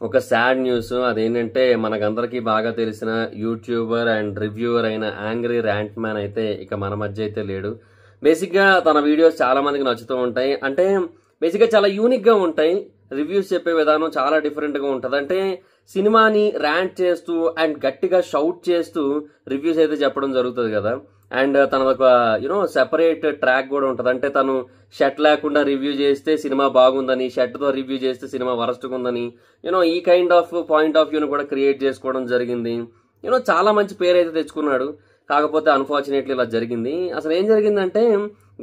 ఒక sad news అదేంటంటే మనకందరికీ బాగా తెలిసిన యూట్యూబర్ అండ్ రివ్యూవర్ అయిన యాంగ్రీ ర్యాంట్ మ్యాన్ అయితే ఇక మన మధ్య అయితే లేడు. బేసిక్గా తన వీడియోస్ చాలా మందికి నచ్చుతూ ఉంటాయి. అంటే బేసిక్గా చాలా యూనిక్ గా ఉంటాయి. రివ్యూస్ చెప్పే విధానం చాలా డిఫరెంట్ గా ఉంటది. అంటే సినిమాని ర్యాంట్ చేస్తూ అండ్ గట్టిగా షౌట్ చేస్తూ రివ్యూస్ అయితే చెప్పడం జరుగుతుంది కదా. అండ్ తనదొక సెపరేట్ ట్రాక్ కూడా ఉంటుంది. అంటే తను షర్ట్ లేకుండా రివ్యూ చేస్తే సినిమా బాగుందని, షర్ట్ తో రివ్యూ చేస్తే సినిమా వరస్ట్గా ఉందని, ఈ కైండ్ ఆఫ్ పాయింట్ ఆఫ్ వ్యూను కూడా క్రియేట్ చేసుకోవడం జరిగింది. చాలా మంచి పేరు అయితే తెచ్చుకున్నాడు. కాకపోతే అన్ఫార్చునేట్లీ ఇలా జరిగింది. అసలు ఏం జరిగిందంటే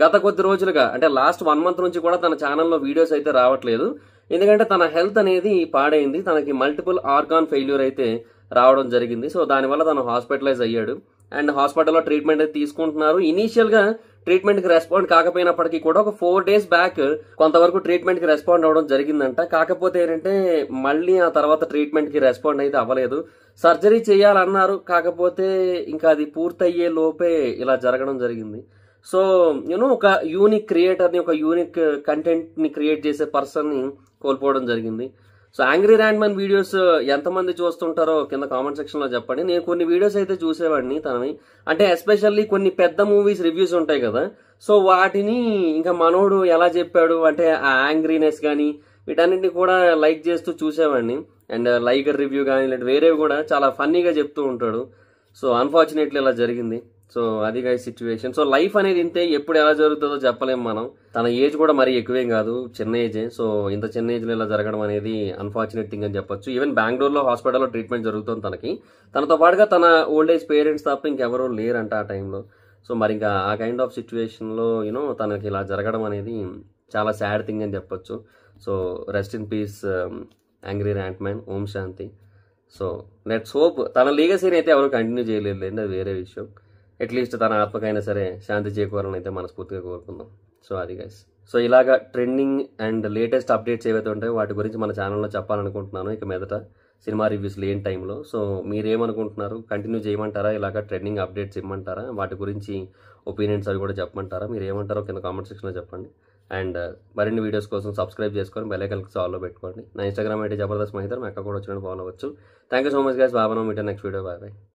గత కొద్ది రోజులుగా అంటే లాస్ట్ 1 month నుంచి కూడా తన ఛానల్లో వీడియోస్ అయితే రావట్లేదు. ఎందుకంటే తన హెల్త్ అనేది పాడైంది. తనకి మల్టిపుల్ ఆర్గాన్ ఫెయిల్యూర్ అయితే రావడం జరిగింది. సో దానివల్ల తను హాస్పిటలైజ్ అయ్యాడు. అండ్ హాస్పిటల్లో ట్రీట్మెంట్ అయితే తీసుకుంటున్నారు. ఇనీషియల్ గా ట్రీట్మెంట్ కి రెస్పాండ్ కాకపోయినప్పటికీ కూడా ఒక 4 days బ్యాక్ కొంతవరకు ట్రీట్మెంట్ కి రెస్పాండ్ అవ్వడం జరిగిందంట. కాకపోతే ఏంటంటే మళ్ళీ ఆ తర్వాత ట్రీట్మెంట్ కి రెస్పాండ్ అయితే అవ్వలేదు. సర్జరీ చేయాలన్నారు. కాకపోతే ఇంకా అది పూర్తయ్యే లోపే ఇలా జరగడం జరిగింది. సో ఒక యూనిక్ క్రియేటర్ ని, ఒక యూనిక్ కంటెంట్ ని క్రియేట్ చేసే పర్సన్ ని కోల్పోవడం జరిగింది. So angry rant man videos ఎంతమంది చూస్తుంటారో కింద కామెంట్ సెక్షన్ లో చెప్పండి. నేను కొన్ని వీడియోస్ అయితే చూసేవాడిని తనని. అంటే ఎస్పెషల్లీ కొన్ని పెద్ద మూవీస్ రివ్యూస్ ఉంటాయి కదా. సో వాటిని ఇంకా మనోడు ఎలా చెప్పాడు అంటే ఆ యాంగ్రీనెస్ కానీ వీటన్నిటిని కూడా లైక్ చేస్తూ చూసేవాడిని. అండ్ లైగర్ రివ్యూ కానీ లేదా వేరేవి కూడా చాలా ఫన్నీగా చెప్తూ ఉంటాడు. సో అన్ఫార్చునేట్లీ ఇలా జరిగింది. సో అది గైస్ సిచ్యువేషన్. సో లైఫ్ అనేది ఇంతే, ఎప్పుడు ఎలా జరుగుతుందో చెప్పలేము మనం. తన ఏజ్ కూడా మరీ ఎక్కువేం కాదు, చిన్న ఏజే. సో ఇంత చిన్న ఏజ్ లో ఇలా జరగడం అనేది అన్ఫార్చునేట్ థింగ్ అని చెప్పొచ్చు. ఈవెన్ బెంగళూరులో హాస్పిటల్లో ట్రీట్మెంట్ జరుగుతుంది తనకి. తనతో పాటుగా తన ఓల్డ్ ఏజ్ పేరెంట్స్ తప్ప ఇంకెవరూ లేరంట ఆ టైంలో. సో మరి ఇంకా ఆ కైండ్ ఆఫ్ సిచ్యువేషన్ లో తనకి ఇలా జరగడం అనేది చాలా సాడ్ థింగ్ అని చెప్పొచ్చు. So rest in peace angry rant man, ఓం శాంతి. సో లెట్స్ హోప్ తన లీగసీని అయితే ఎవరు కంటిన్యూ చేయలేదు, అది వేరే విషయం. అట్లీస్ట్ తన ఆత్మకైనా సరే శాంతి చేకూరాలని అయితే మనస్ఫూర్తిగా కోరుకుందాం. సో అది గైస్. సో ఇలాగా ట్రెండింగ్ అండ్ లేటెస్ట్ అప్డేట్స్ ఏవైతే ఉంటాయో వాటి గురించి మన ఛానల్లో చెప్పాలనుకుంటున్నాను ఇక మీదట సినిమా రివ్యూస్ లేని టైంలో. సో మీరేమనుకుంటున్నారు? కంటిన్యూ చేయమంటారా? ఇలాగా ట్రెండింగ్ అప్డేట్స్ ఇవ్వమంటారా? వాటి గురించి ఒపీనియన్స్ అవి కూడా చెప్పమంటారా? మీరు ఏమంటారో కింద కామెంట్ సెక్షన్లో చెప్పండి. అండ్ మరిన్ని వీడియోస్ కోసం సబ్స్క్రైబ్ చేసుకొని బెల్ ఐకాన్ ఆల్లో పెట్టుకోండి. నా ఇన్స్టాగ్రామ్ ఐడి జబర్దస్త్ మహిదర్, మా అక్క కూడా వచ్చినట్టు ఫాలో అవ్వచ్చు. Thank you so much guys. బాబాను మీటర్ నెక్స్ట్ వీడియో. Bye bye.